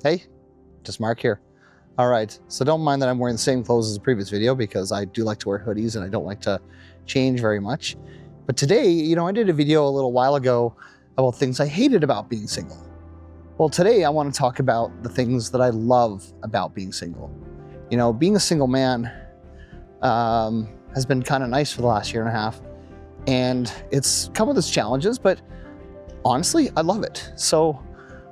Hey, just Mark here. All right, so don't mind that I'm wearing the same clothes as the previous video because I do like to wear hoodies and I don't like to change very much. But today, I did a video a little while ago about things I hated about being single. Well, today I want to talk about the things that I love about being single. Being a single man has been kind of nice for the last year and a half, and it's come with its challenges, but honestly, I love it. So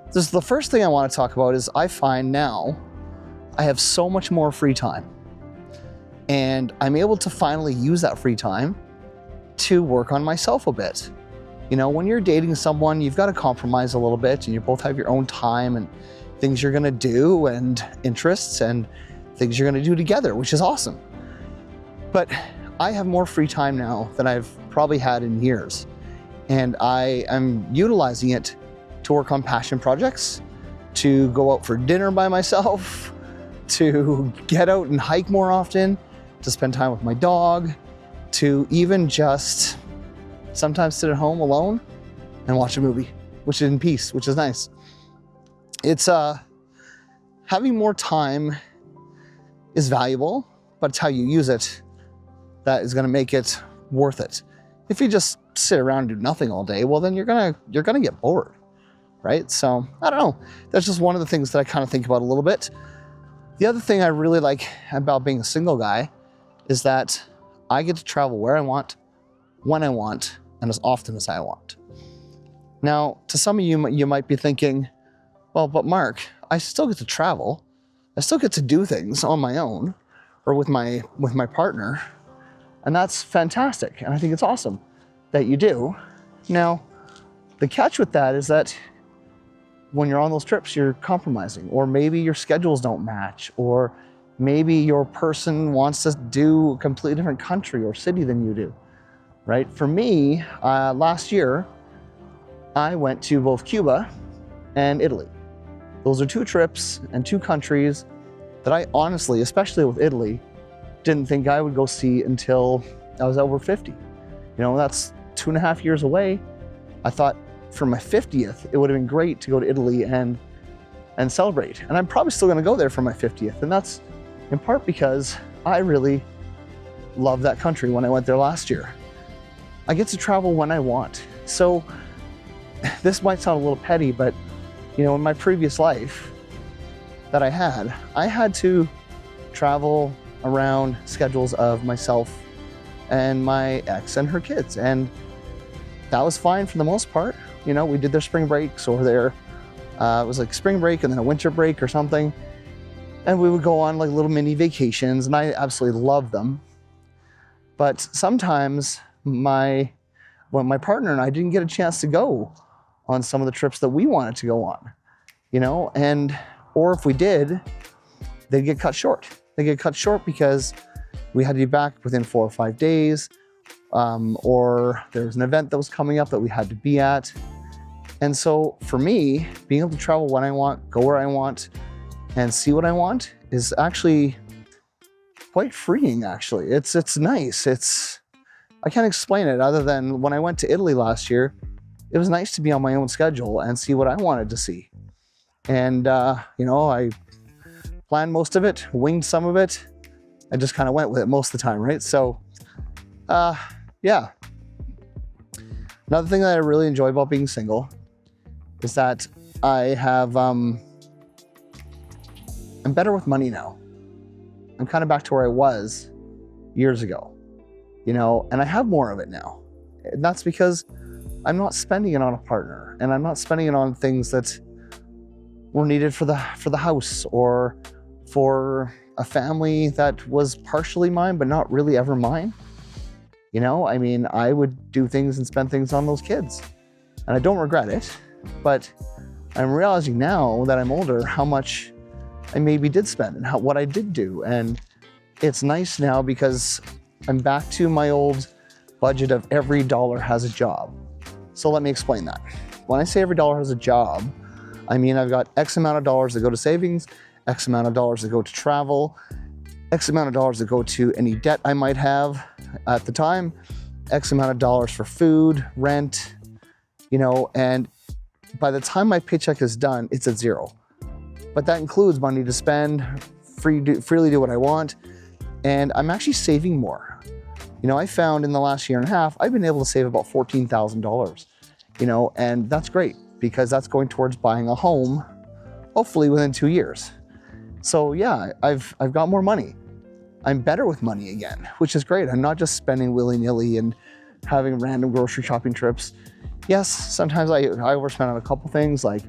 this is the first thing I want to talk about is I find now I have so much more free time, and I'm able to finally use that free time to work on myself a bit. When you're dating someone, you've got to compromise a little bit, and you both have your own time and things you're going to do and interests and things you're going to do together, which is awesome. But I have more free time now than I've probably had in years, and I am utilizing it to work on passion projects, to go out for dinner by myself, to get out and hike more often, to spend time with my dog, to even just sometimes sit at home alone and watch a movie, which is in peace, which is nice. It's having more time is valuable, but it's how you use it that is going to make it worth it. If you just sit around and do nothing all day, well, then you're gonna get bored, right? So I don't know. That's just one of the things that I kind of think about a little bit. The other thing I really like about being a single guy is that I get to travel where I want, when I want, and as often as I want. Now, to some of you, you might be thinking, well, but Mark, I still get to travel. I still get to do things on my own or with my partner, and that's fantastic. And I think it's awesome that you do. Now, the catch with that is that when you're on those trips, you're compromising, or maybe your schedules don't match, or maybe your person wants to do a completely different country or city than you do, right? For me, last year, I went to both Cuba and Italy. Those are two trips and two countries that I honestly, especially with Italy, didn't think I would go see until I was over 50. That's 2.5 years away. I thought for my 50th, it would have been great to go to Italy and celebrate. And I'm probably still gonna go there for my 50th. And that's in part because I really loved that country when I went there last year. I get to travel when I want. So this might sound a little petty, but in my previous life that I had to travel around schedules of myself and my ex and her kids. And that was fine for the most part. We did their spring breaks or it was like spring break and then a winter break or something. And we would go on like little mini vacations, and I absolutely loved them. But sometimes my partner and I didn't get a chance to go on some of the trips that we wanted to go on, or if we did, they'd get cut short. They get cut short because we had to be back within 4 or 5 days, or there was an event that was coming up that we had to be at. And so for me, being able to travel when I want, go where I want, and see what I want is actually quite freeing, actually. It's nice. I can't explain it other than when I went to Italy last year, it was nice to be on my own schedule and see what I wanted to see. And, I planned most of it, winged some of it. I just kind of went with it most of the time, right? So, yeah. Another thing that I really enjoy about being single is that I have, I'm better with money now. I'm kind of back to where I was years ago, and I have more of it now. And that's because I'm not spending it on a partner, and I'm not spending it on things that were needed for the house or for a family that was partially mine, but not really ever mine. I would do things and spend things on those kids, and I don't regret it, but I'm realizing now that I'm older how much I maybe did spend and what I did do. And it's nice now because I'm back to my old budget of every dollar has a job. So let me explain that. When I say every dollar has a job, I mean I've got X amount of dollars that go to savings, X amount of dollars that go to travel, X amount of dollars that go to any debt I might have at the time, X amount of dollars for food, rent, and by the time my paycheck is done, it's at zero. but that includes money to spend, freely do what I want, and I'm actually saving more. You know, I found in the last year and a half, I've been able to save about $14,000, you know, and that's great because that's going towards buying a home, hopefully within 2 years. So yeah, I've got more money. I'm better with money again, which is great. I'm not just spending willy-nilly and having random grocery shopping trips. Yes, sometimes I overspend on a couple things like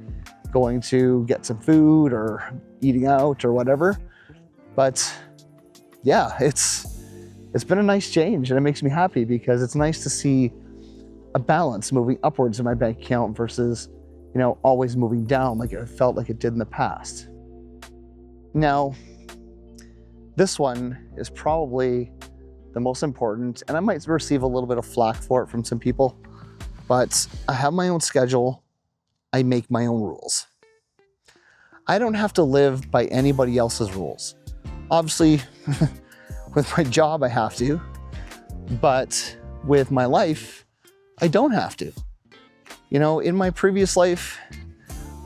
going to get some food or eating out or whatever. But yeah, it's been a nice change, and it makes me happy because it's nice to see a balance moving upwards in my bank account versus, you know, always moving down like it felt like it did in the past. Now, this one is probably the most important, and I might receive a little bit of flack for it from some people, but I have my own schedule. I make my own rules. I don't have to live by anybody else's rules. Obviously, with my job, I have to, but with my life, I don't have to. You know, in my previous life,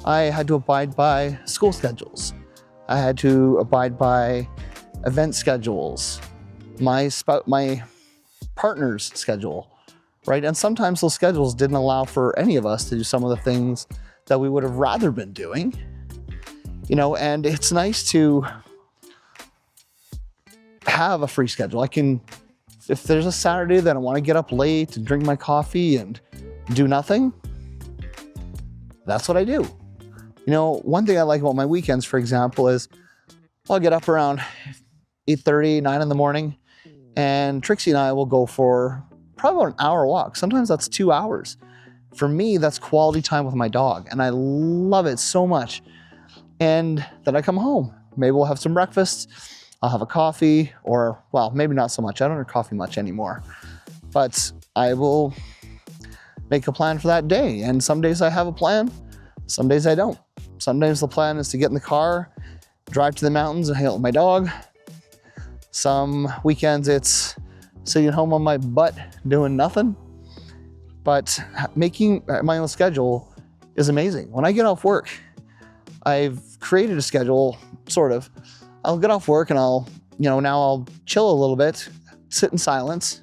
I had to abide by school schedules. I had to abide by event schedules, my partner's schedule, right? And sometimes those schedules didn't allow for any of us to do some of the things that we would have rather been doing, you know, and it's nice to have a free schedule. I can, if there's a Saturday that I want to get up late and drink my coffee and do nothing, that's what I do. You know, one thing I like about my weekends, for example, is I'll get up around 8:30, 9 in the morning, and Trixie and I will go for probably about an hour walk. Sometimes that's 2 hours. For me, that's quality time with my dog, and I love it so much. And then I come home. Maybe we'll have some breakfast. I'll have a coffee, or, well, maybe not so much. I don't drink coffee much anymore. But I will make a plan for that day. And some days I have a plan, some days I don't. Sometimes the plan is to get in the car, drive to the mountains and hang out with my dog. Some weekends it's sitting at home on my butt doing nothing. But making my own schedule is amazing. When I get off work, I've created a schedule, sort of. I'll get off work and I'll chill a little bit, sit in silence,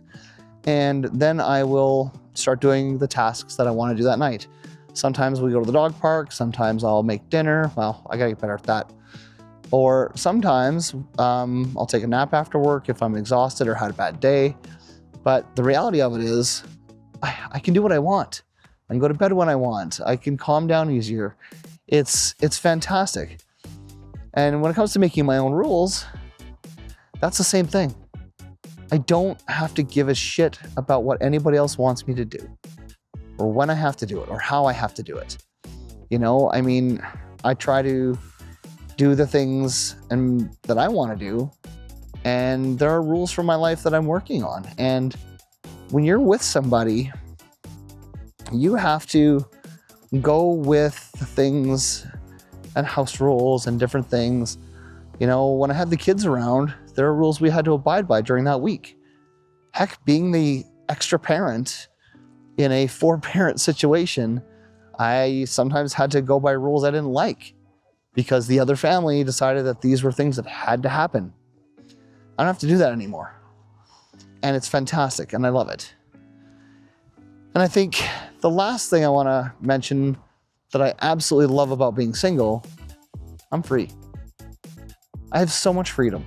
and then I will start doing the tasks that I want to do that night. Sometimes we go to the dog park, sometimes I'll make dinner. Well, I gotta get better at that. Or sometimes I'll take a nap after work if I'm exhausted or had a bad day. But the reality of it is, I can do what I want. I can go to bed when I want. I can calm down easier. It's fantastic. And when it comes to making my own rules, that's the same thing. I don't have to give a shit about what anybody else wants me to do, or when I have to do it, or how I have to do it. You know, I mean, I try to do the things that I want to do, and there are rules for my life that I'm working on. And when you're with somebody, you have to go with the things and house rules and different things. You know, when I had the kids around, there are rules we had to abide by during that week. Heck, being the extra parent in a 4-parent situation, I sometimes had to go by rules I didn't like because the other family decided that these were things that had to happen. I don't have to do that anymore. And it's fantastic, and I love it. And I think the last thing I want to mention that I absolutely love about being single, I'm free. I have so much freedom.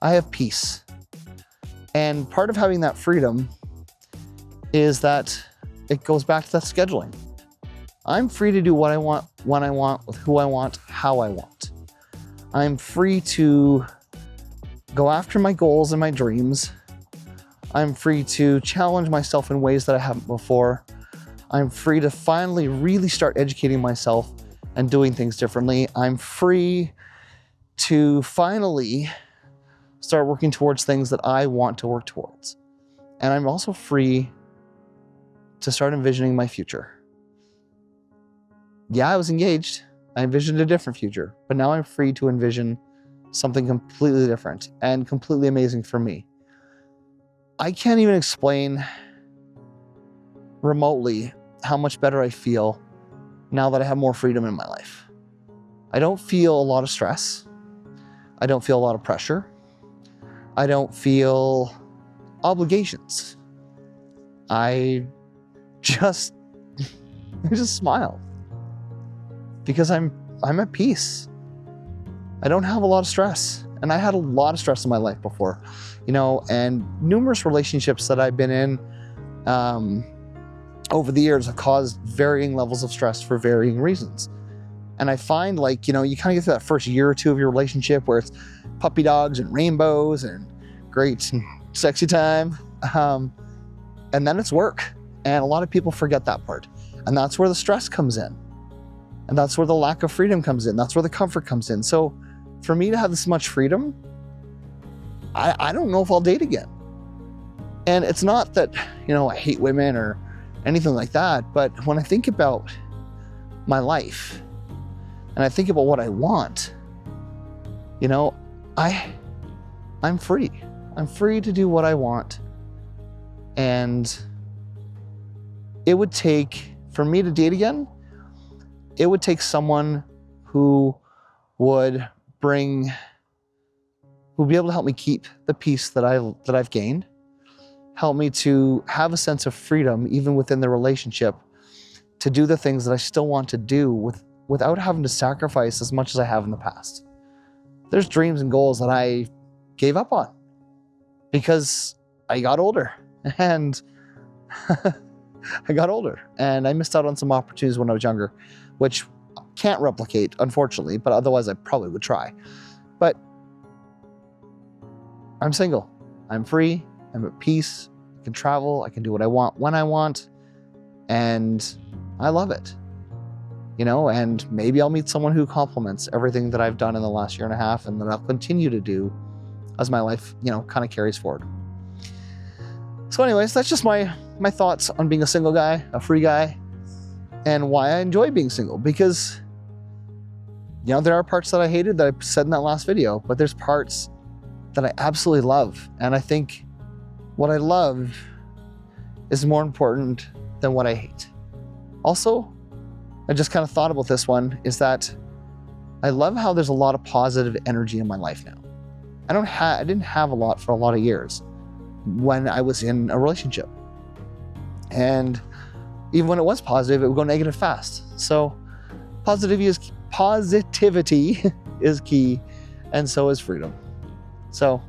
I have peace. And part of having that freedom is that it goes back to that scheduling. I'm free to do what I want, when I want, with who I want, how I want. I'm free to go after my goals and my dreams. I'm free to challenge myself in ways that I haven't before. I'm free to finally really start educating myself and doing things differently. I'm free to finally start working towards things that I want to work towards. And I'm also free to start envisioning my future. Yeah, I was engaged. I envisioned a different future, but now I'm free to envision something completely different and completely amazing for me. I can't even explain remotely how much better I feel now that I have more freedom in my life. I don't feel a lot of stress. I don't feel a lot of pressure. I don't feel obligations. I just smile because I'm at peace. I don't have a lot of stress, and I had a lot of stress in my life before, you know, and numerous relationships that I've been in over the years have caused varying levels of stress for varying reasons. And I find, like, you know, you kind of get through that first year or two of your relationship where it's puppy dogs and rainbows and great and sexy time. And then it's work. And a lot of people forget that part. And that's where the stress comes in. And that's where the lack of freedom comes in. That's where the comfort comes in. So for me to have this much freedom, I don't know if I'll date again. And it's not that, you know, I hate women or anything like that. But when I think about my life and I think about what I want, you know, I'm free. I'm free to do what I want. And it would take, for me to date again, it would take someone who would be able to help me keep the peace that I've gained, help me to have a sense of freedom even within the relationship, to do the things that I still want to do without having to sacrifice as much as I have in the past. There's dreams and goals that I gave up on because I got older, and I got older and I missed out on some opportunities when I was younger, which I can't replicate, unfortunately, but otherwise I probably would try. But I'm single, I'm free, I'm at peace, I can travel, I can do what I want when I want, and I love it. You know, and maybe I'll meet someone who complements everything that I've done in the last year and a half and that I'll continue to do as my life, you know, kind of carries forward. So anyways, that's just my thoughts on being a single guy, a free guy, and why I enjoy being single. Because, you know, there are parts that I hated that I said in that last video, but there's parts that I absolutely love. And I think what I love is more important than what I hate. Also, I just kind of thought about this one, is that I love how there's a lot of positive energy in my life now. I didn't have a lot for a lot of years when I was in a relationship. And even when it was positive, it would go negative fast. So positivity is key, and so is freedom. So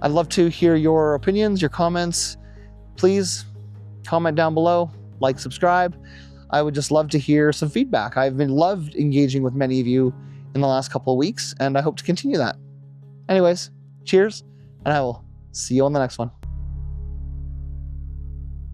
I'd love to hear your opinions, your comments. Please comment down below, like, subscribe. I would just love to hear some feedback. I've loved engaging with many of you in the last couple of weeks, and I hope to continue that. Anyways, cheers, and I will see you on the next one.